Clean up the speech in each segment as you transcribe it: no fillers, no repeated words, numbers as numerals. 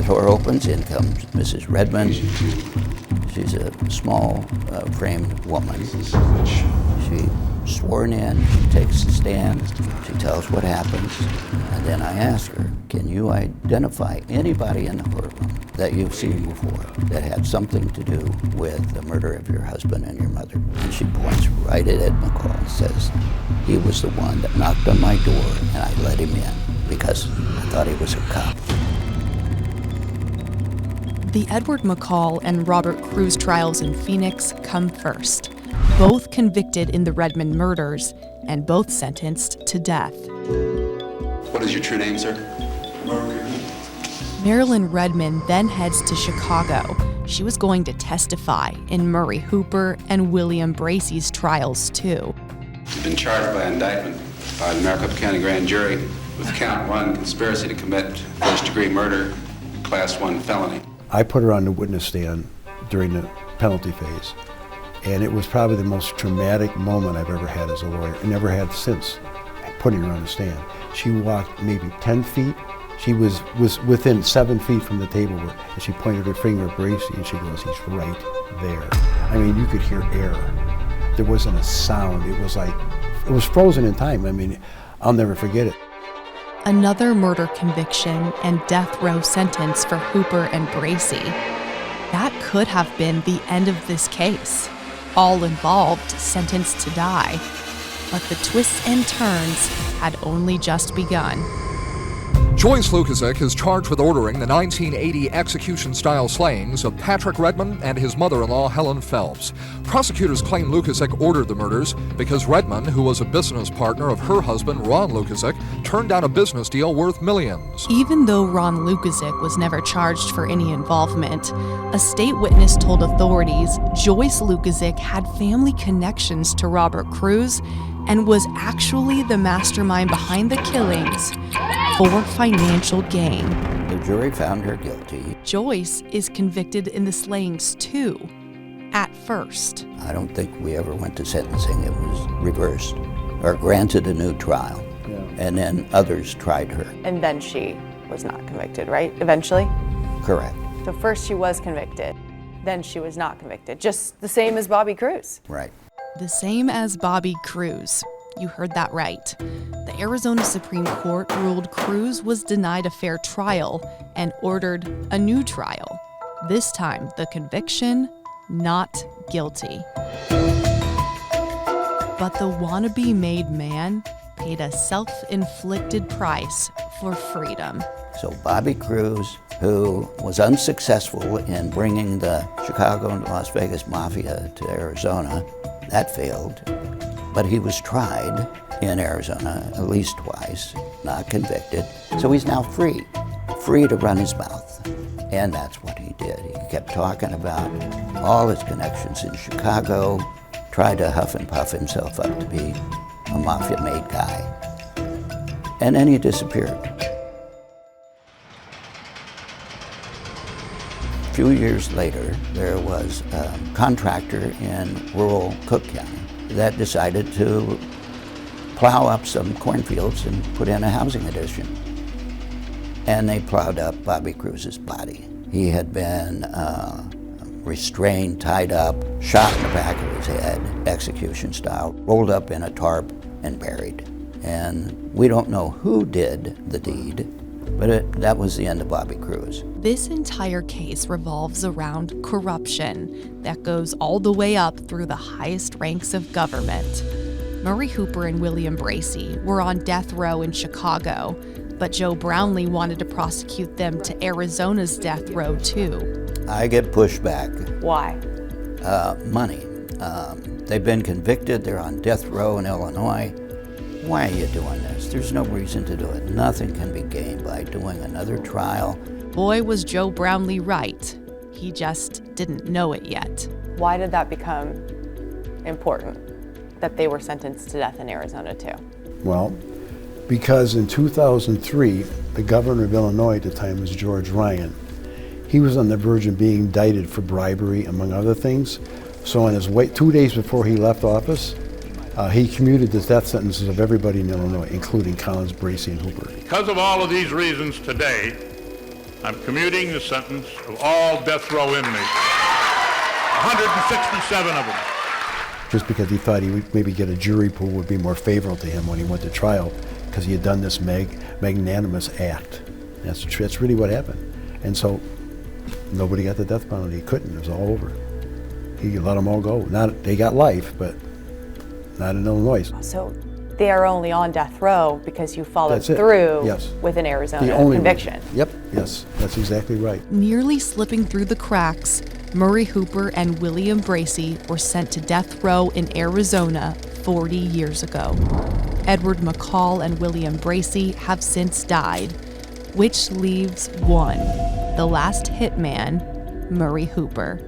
door opens, in comes Mrs. Redmond. She's a small framed woman. She sworn in, she takes the stand, she tells what happens, and then I ask her, can you identify anybody in the courtroom that you've seen before that had something to do with the murder of your husband and your mother? And she points right at Ed McCall and says, he was the one that knocked on my door and I let him in because I thought he was a cop. The Edward McCall and Robert Cruz trials in Phoenix come first. Both convicted in the Redmond murders and both sentenced to death. What is your true name, sir? Marilyn Redmond then heads to Chicago. She was going to testify in Murray Hooper and William Bracey's trials too. You've been charged by indictment by the Maricopa County Grand Jury with count 1, conspiracy to commit first-degree murder, class 1 felony. I put her on the witness stand during the penalty phase, and it was probably the most traumatic moment I've ever had as a lawyer, and never had since putting her on the stand. She walked maybe 10 feet. She was within 7 feet from the table, and she pointed her finger at Bracey, and she goes, he's right there. I mean, you could hear air. There wasn't a sound. It was like, it was frozen in time. I mean, I'll never forget it. Another murder conviction and death row sentence for Hooper and Bracey. That could have been the end of this case. All involved sentenced to die. But the twists and turns had only just begun. Joyce Lukasik is charged with ordering the 1980 execution-style slayings of Patrick Redmond and his mother-in-law, Helen Phelps. Prosecutors claim Lukasik ordered the murders because Redmond, who was a business partner of her husband, Ron Lukasik, turned down a business deal worth millions. Even though Ron Lukasik was never charged for any involvement, a state witness told authorities Joyce Lukasik had family connections to Robert Cruz and was actually the mastermind behind the killings for financial gain. The jury found her guilty. Joyce is convicted in the slayings too, at first. I don't think we ever went to sentencing. It was reversed, or granted a new trial. Yeah. And then others tried her. And then she was not convicted, right, eventually? Correct. So first she was convicted, then she was not convicted. Just the same as Bobby Cruz. Right. The same as Bobby Cruz. You heard that right. The Arizona Supreme Court ruled Cruz was denied a fair trial and ordered a new trial. This time, the conviction, not guilty. But the wannabe made man paid a self-inflicted price for freedom. So Bobby Cruz, who was unsuccessful in bringing the Chicago and Las Vegas Mafia to Arizona, that failed. But he was tried in Arizona at least twice, not convicted. So he's now free to run his mouth. And that's what he did. He kept talking about all his connections in Chicago, tried to huff and puff himself up to be a mafia-made guy. And then he disappeared. A few years later, there was a contractor in rural Cook County that decided to plow up some cornfields and put in a housing addition. And they plowed up Bobby Cruz's body. He had been restrained, tied up, shot in the back of his head, execution style, rolled up in a tarp and buried. And we don't know who did the deed, but that was the end of Bobby Cruz. This entire case revolves around corruption that goes all the way up through the highest ranks of government. Murray Hooper and William Bracey were on death row in Chicago, but Joe Brownlee wanted to prosecute them to Arizona's death row too. I get pushed back. Why? Money. They've been convicted, they're on death row in Illinois. Why are you doing this? There's no reason to do it. Nothing can be gained by doing another trial. Boy, was Joe Brownlee right. He just didn't know it yet. Why did that become important, that they were sentenced to death in Arizona too? Well, because in 2003, the governor of Illinois at the time was George Ryan. He was on the verge of being indicted for bribery, among other things. So on his way, 2 days before he left office, he commuted the death sentences of everybody in Illinois, including Collins, Bracey, and Hooper. Because of all of these reasons today, I'm commuting the sentence of all death row inmates, 167 of them. Just because he thought he would maybe get a jury pool would be more favorable to him when he went to trial, because he had done this magnanimous act. That's really what happened. And so nobody got the death penalty. He couldn't. It was all over. He let them all go. They got life, but not in Illinois. So they are only on death row because you followed That's it. through Yes. with an Arizona The only conviction. reason. Yep, yes, that's exactly right. Nearly slipping through the cracks, Murray Hooper and William Bracey were sent to death row in Arizona 40 years ago. Edward McCall and William Bracey have since died, which leaves one, the last hitman, Murray Hooper.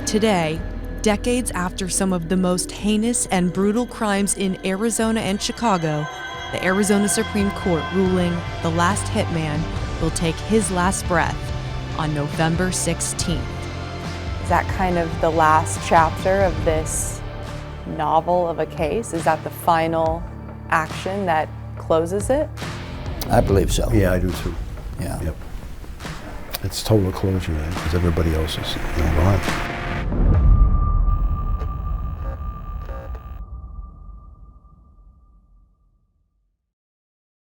Today, decades after some of the most heinous and brutal crimes in Arizona and Chicago, the Arizona Supreme Court ruling the last hitman will take his last breath on November 16th. Is that kind of the last chapter of this novel of a case? Is that the final action that closes it? I believe so. Yeah, I do too. Yeah. Yep. It's total closure then, because everybody else is gone.